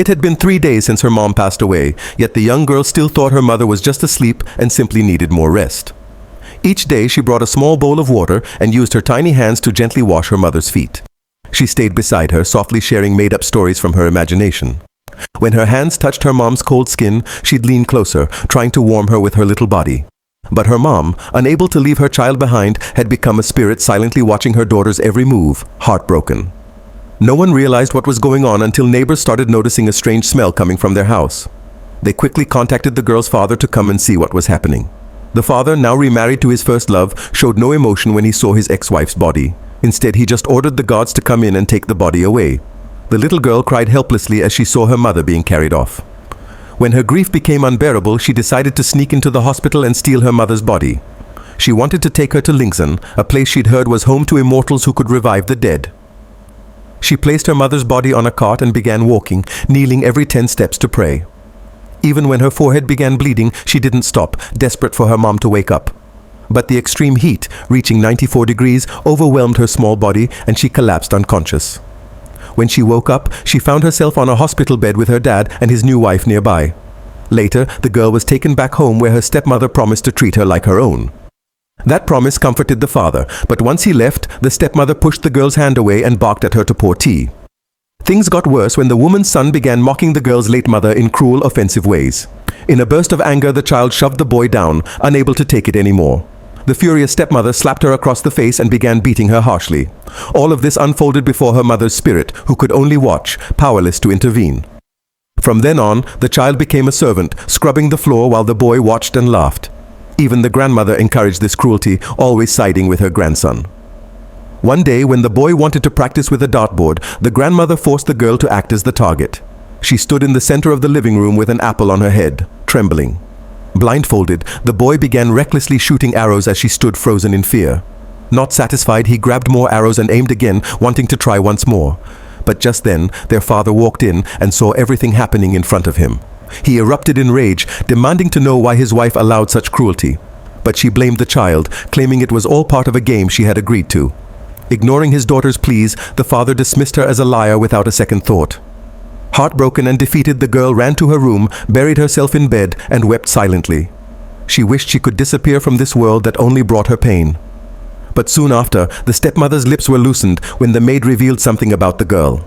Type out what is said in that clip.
It had been 3 days since her mom passed away, yet the young girl still thought her mother was just asleep and simply needed more rest. Each day she brought a small bowl of water and used her tiny hands to gently wash her mother's feet. She stayed beside her, softly sharing made-up stories from her imagination. When her hands touched her mom's cold skin, she'd lean closer, trying to warm her with her little body. But her mom, unable to leave her child behind, had become a spirit silently watching her daughter's every move, heartbroken. No one realized what was going on until neighbors started noticing a strange smell coming from their house. They quickly contacted the girl's father to come and see what was happening. The father, now remarried to his first love, showed no emotion when he saw his ex-wife's body. Instead, he just ordered the guards to come in and take the body away. The little girl cried helplessly as she saw her mother being carried off. When her grief became unbearable, she decided to sneak into the hospital and steal her mother's body. She wanted to take her to Lingzhen, a place she'd heard was home to immortals who could revive the dead. She placed her mother's body on a cart and began walking, kneeling every 10 steps to pray. Even when her forehead began bleeding, she didn't stop, desperate for her mom to wake up. But the extreme heat, reaching 94 degrees, overwhelmed her small body and she collapsed unconscious. When she woke up, she found herself on a hospital bed with her dad and his new wife nearby. Later, the girl was taken back home where her stepmother promised to treat her like her own. That promise comforted the father, but once he left, the stepmother pushed the girl's hand away and barked at her to pour tea. Things got worse when the woman's son began mocking the girl's late mother in cruel, offensive ways. In a burst of anger, the child shoved the boy down, unable to take it anymore. The furious stepmother slapped her across the face and began beating her harshly. All of this unfolded before her mother's spirit, who could only watch, powerless to intervene. From then on, the child became a servant, scrubbing the floor while the boy watched and laughed. Even the grandmother encouraged this cruelty, always siding with her grandson. One day, when the boy wanted to practice with a dartboard, the grandmother forced the girl to act as the target. She stood in the center of the living room with an apple on her head, trembling. Blindfolded, the boy began recklessly shooting arrows as she stood frozen in fear. Not satisfied, he grabbed more arrows and aimed again, wanting to try once more. But just then, their father walked in and saw everything happening in front of him. He erupted in rage, demanding to know why his wife allowed such cruelty. But she blamed the child, claiming it was all part of a game she had agreed to. Ignoring his daughter's pleas, the father dismissed her as a liar without a second thought. Heartbroken and defeated, the girl ran to her room, buried herself in bed, and wept silently. She wished she could disappear from this world that only brought her pain. But soon after, the stepmother's lips were loosened when the maid revealed something about the girl.